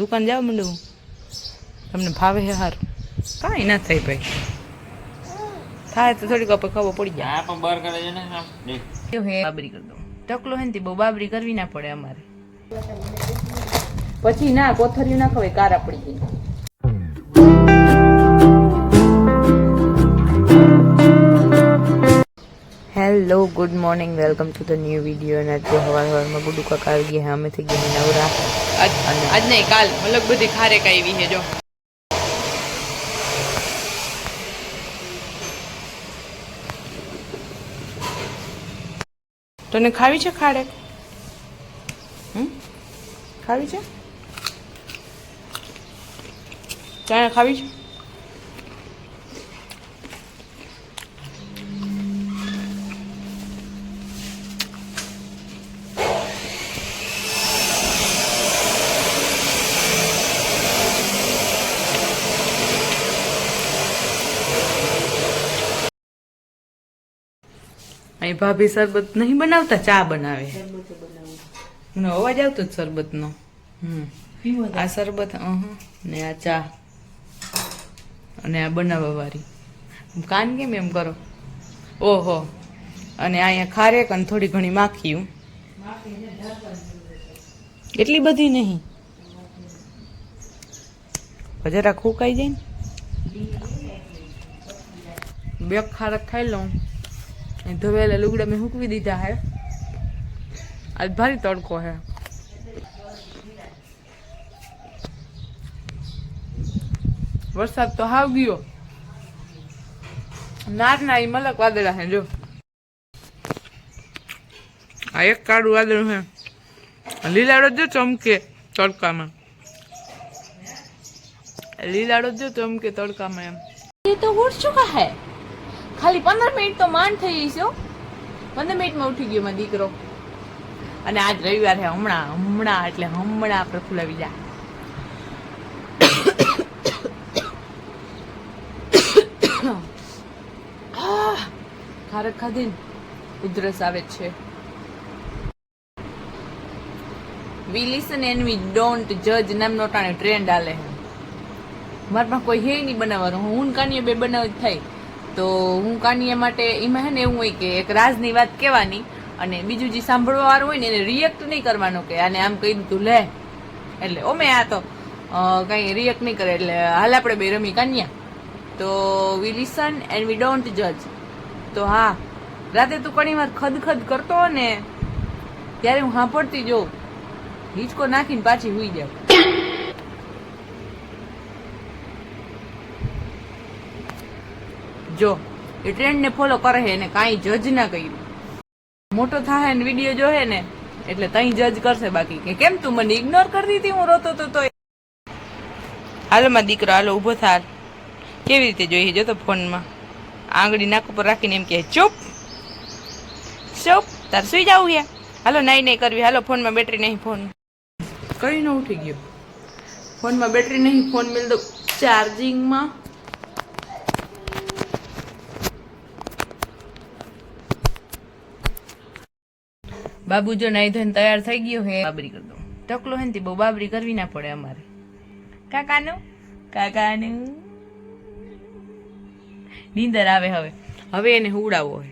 દુકાન જાવ મંડવું તમને ભાવે હે હારું કાંઈ ના થાય ભાઈ થાય તો થોડીક આપણે ખબર પડી જાય પણ બર કરે છે ને હે બાબરી કરી દો ટકલો હે ને બહુ બાબરી કરવી ના પડે અમારે પછી ના કોથળીઓ ના ખવાય કારા પડી જાય hello good morning welcome to the new video અને આજે હવારમાં ગુડુ કાકા આવી ગયા અમે થઈ ગયા નવરા આજ નહીં કાલ મતલબ બધી ખારેક આવી છે જો તને ખાવી છે ખારેક ખાવી છે ચાને ખાવી છે અહીં ભાભી શરબત નહીં બનાવતા ચા બનાવે મને અવાજ આવતો જ શરબતનો આ શરબત ને આ ચા અને આ બનાવવા વાળી કાન કેમ એમ કરો ઓહો અને અહીંયા ખારેક અને થોડી ઘણી માખીયું એટલી બધી નહીં જરા ખૂકાઈ જાય ને બે ખારેક ખાઈ લઉં ધોવેલા લુગડા મેં હૂકવી દીધા હે આજ ભારી તડકો હે વરસાદ તો હાવ ગયો નારના ઈ મલક વાદળા હે જો આ એક કાળું વાદળ હે લીલાડો જો ચમકે તડકામાં લીલાડો જો ચમકે તડકામાં એમ ये तो उठ चुका है ખાલી 15 મિનિટ તો માંડ થઈ ગઈ છે 15 મિનિટમાં ઉઠી ગયો મારો દીકરો અને આજ રવિવાર છે હમણાં એટલે હમણાં આપણે ફૂલાવી જાય ખારેક ખાધી ને ઉધરસ આવે છે વી લિસન એન્ડ વી ડોન્ટ જજ નામનો ટાણે ટ્રેન્ડ આલે છે મારા પાસે કોઈ હે નહીં બનાવવાનું હું કાનિયા બે બનાવ જ થાય તો હું કાનિયા માટે એમાં હે ને એવું હોય કે એક રાજની વાત કહેવાની અને બીજું જે સાંભળવા વાળું હોય ને એને રિએક્ટ નહીં કરવાનું કે આને આમ કહી દીધું લે એટલે ઓમે આ તો કંઈ રિએક્ટ નહીં કરે એટલે હાલ આપણે બે રમી કાનિયા તો વી લિસન એન્ડ વી ડોન્ટ જજ તો હા રાતે તું ઘણી વાર ખદ કરતો હો ને ત્યારે હું સાંભળતી જોઉં હિંચકો નાખીને પાછી હુઈ જાઉં જો એ ટ્રેન્ડ ને ફોલો કરે છે ને કાંઈ જજ ના કર્યું મોટો થાય ને વિડીયો જોહે ને એટલે તઈ જજ કરશે બાકી કે કેમ તું મને ઇગ્નોર કરી દીધી હું રોતો તો હાલો માં દીકરો હાલો ઉભો થા કેવી રીતે જોઈએ જો તો ફોનમાં આંગળી નાક ઉપર રાખીને એમ કે ચૂપ ચૂપ તાર સુઈ જાવું યા હાલો નહીં કરવી હાલો ફોનમાં બેટરી નહીં ફોન કઈ ન ઉઠી ગયો ફોનમાં બેટરી નહીં ફોન મિલ દો ચાર્જિંગમાં બાબુ જો નાઈ ધોઈને તૈયાર થઈ ગયો હે બાબરી કરી દો ટકલો હે ને બહુ બાબરી કરવી ના પડે અમારે કાકાનું નીંદર આવે હવે એને હુવડાવો હે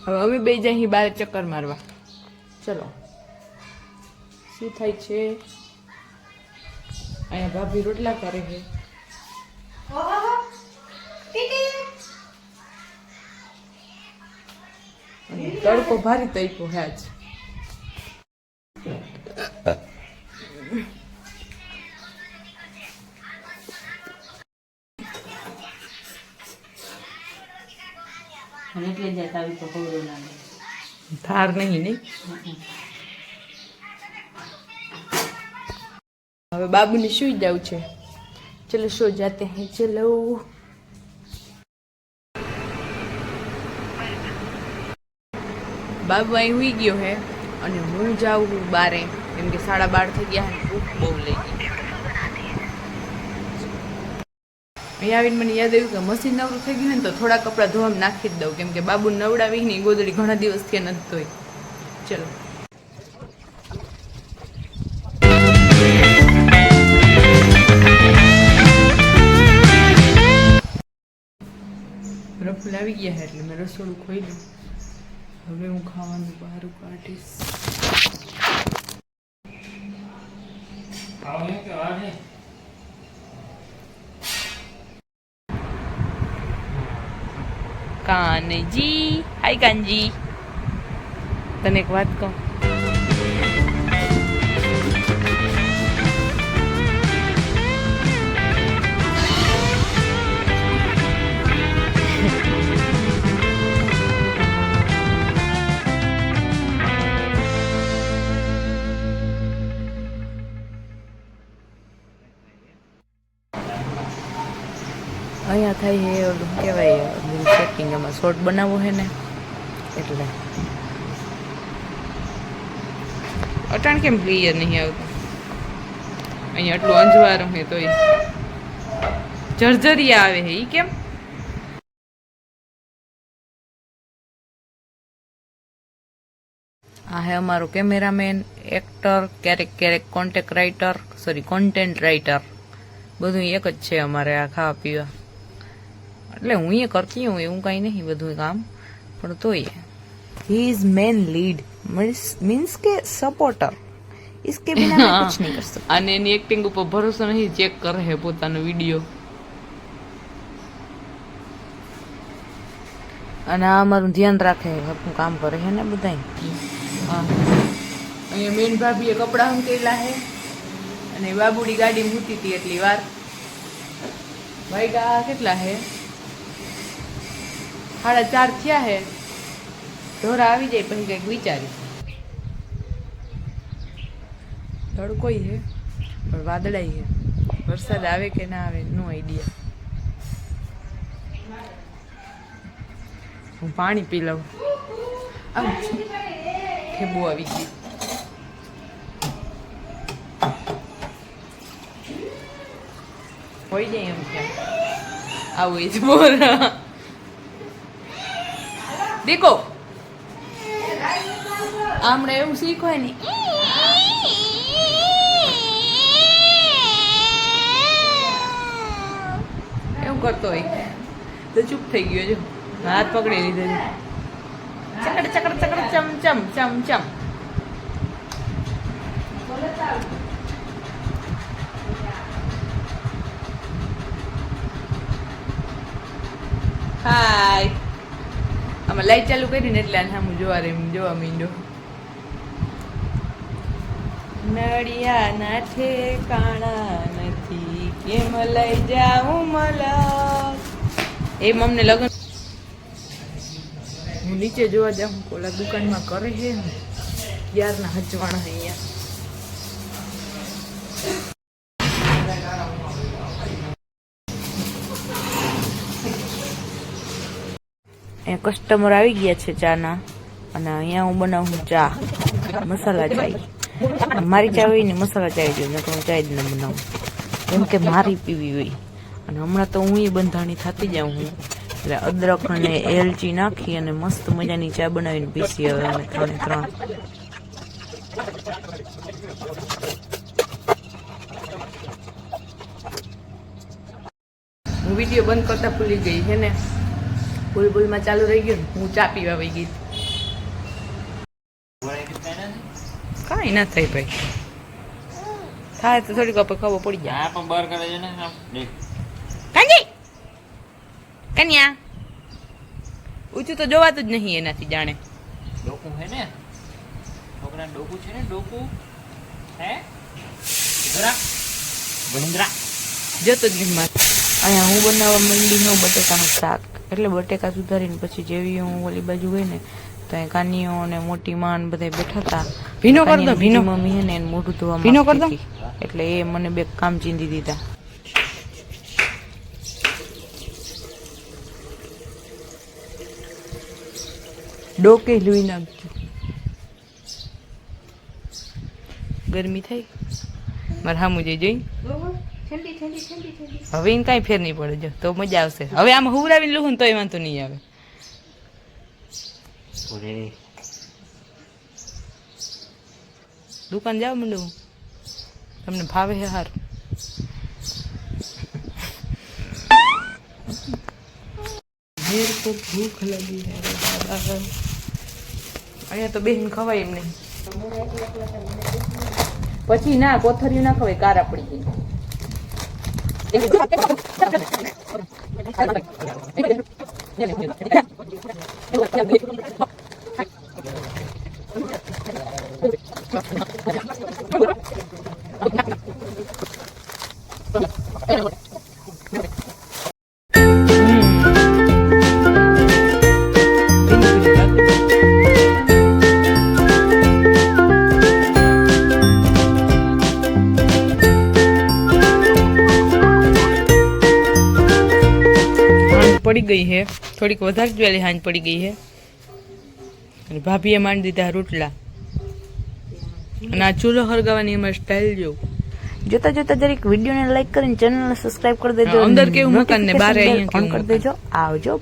હવે અમે બે જઈ બાર ચક્કર મારવા ચલો શું થાય છે અહીંયા ભાભી રોટલા કરે છે તડકો ભારી તડકો હે આજ એટલે જ આવી તો હોરો લાગે ધાર નહીં હવે બાબુને સુઈ જવું છે ચલો સો જાતે હે ચલો બાબુ અહીં હુઈ ગયો હે અને હું જાઉં બારે કેમ કે 12:30 થઈ ગયા ભૂખ બહુ લઈ ગઈ અહીંયા આવીને મને યાદ આવ્યું કે મશીન નવરું થઈ ગયું ને તો થોડા કપડાં ધોવામાં નાખી જ દઉં, કેમ કે બાબુ નવડાવીને ગોદડી ઘણા દિવસથી નથી ધોઈ. ચલો રફુલ આવી ગયા એટલે મેં રસોડું ખોલ્યું. હવે હું ખાવાનું બહાર કાઢીશ. કાનજી, હાય કાનજી, તને એક વાત કહું. અહીંયા થાય છે ઓલું કહેવાય સેટિંગ, એમાં શોર્ટ બનાવવો છે ને એટલે. અટાણ કેમ ક્લિયર નહીં આવતું? અહીંયા આટલું અંજવારું છે તોય જર્જરિયા આવે છે. ઈ કેમ? આ હે અમારો કેમેરામેન, એક્ટર, ક્યારેક ક્યારેક કોન્ટેન્ટ રાઇટર, બધું એક જ છે અમારે આ ખાવા પીવા. એટલે હું એ કરતી હું, એવું કઈ નહીં બધું કામ, પણ તોય he is main lead means के सपोर्टर, इसके बिना मैं कुछ नहीं कर सकती. અને એની એક્ટિંગ ઉપર ભરોસો નહીં, ચેક કરે છે પોતાનો વિડિયો. અને આ અમારું ધ્યાન રાખે, હરખું કામ કરે છે ને બધાય. અહીંયા મેન ભાભીએ કપડાં હંકેલા છે અને બાબુડી ગાડી મૂકી હતી એટલી વાર. ભાઈ કેટલા છે? 4:30 થયા છે. ઢોરા આવી જાય પછી કંઈક વિચારી. તડકો છે પણ વાદળાઈ છે. વરસાદ આવે કે ના આવે નો આઈડિયા. હું પાણી પી લઉં. ઠેબુ આવી ગઈ. હોય જાય એમ કેમ આવું જ બોલ. દેખો આમણે એવું શીખવાય ને, એવું કરતો હોય તો ચૂપ થઈ ગયો. જો હાથ પકડી લીધો. ચકડ ચકડ ચકડ ચમ ચમ ચમ ચમ. હાય. આમાં લાઈટ ચાલુ કરીને એટલે આમ જોવા માંડ્યો. નડિયાના ઠેકાણા નથી, કેમ લઈ જાઉં મલક. એમ અમને લગન. હું નીચે જોવા જાઉં, ઓલા દુકાનમાં કરે છે યારના હચવાણા અહીંયા. અહીંયા કસ્ટમર આવી ગયા છે ચાના, અને અહીંયા હું બનાવું ચા, મસાલા ચાય. મારી ચા હોય ને મસાલા ચાય જોઈએ, નકર હું ચાય જ ન બનાવું, કેમ કે મારી પીવી હોય. અને હમણાં તો હું બંધાણી થતી જાઉં હું, એટલે અદરક અને એલચી નાખી અને મસ્ત મજાની ચા બનાવીને પીસી. હવે અમે 3 હું વિડીયો બંધ કરતા ભૂલી ગઈ છે ને, ભૂલમાં ચાલુ રહી ગયું. હું ચા પીવા વહી ગઈ. કાંઈ ના થાય ભાઈ, થાય તો થોડીક ખબર પડી જાય. પણ બહાર કરે છે ને કાંજી કન્યા ઊંચું તો જોવાતું જ નહીં એનાથી. જાણે ડોકું હે ને, છોકરા ડોકું છે ને, ડોકું હે ભૂંદરા જતો જ નહીં મારે. અહીંયા હું બનાવવા માંડી હું બટેકાનું શાક. એટલે બટેકા સુધારીને પછી જેવી હું ઓલી બાજુ ગઈ ને તો અહીં કાનીઓ અને મોટી માં બધા બેઠા હતા. ભીનો કર દો, ભીનો મમ્મી હે ને એને મોઢું ધોવા ભીનો કર દો, એટલે એ મને 2 કામ ચીંધી દીધા. ડોકે લૂઈ નાખજો. ગરમી થઈ મારે હામું જઈ હવે એને કાંઈ ફેર નહીં પડે જો તો મજા આવશે. હવે આમાં હુવરાવીને લઉં ને તો એમાં તો નહીં આવે. દુકાન જાવ મંડું તમને ભાવે છે હારું. ભૂખ લાગી અહીંયા તો બેન ખવાય એમ નહીં. પછી ના કોથળીઓ ના ખવાય કારા પડી ગઈ. પડી ગઈ છે થોડીક વધારે જ વહેલી હાંજ પડી ગઈ છે અને ભાભીએ માંડી દીધા રોટલા અને આ ચૂલો હરગાવાની અમારી સ્ટાઇલ જો જોતા જોતા દરેક વિડીયોને લાઈક કરીને ચેનલને સબસ્ક્રાઇબ કરી દેજો. અંદર કેવું મકાન ને બહાર અહીંયા કરી દેજો. આવજો.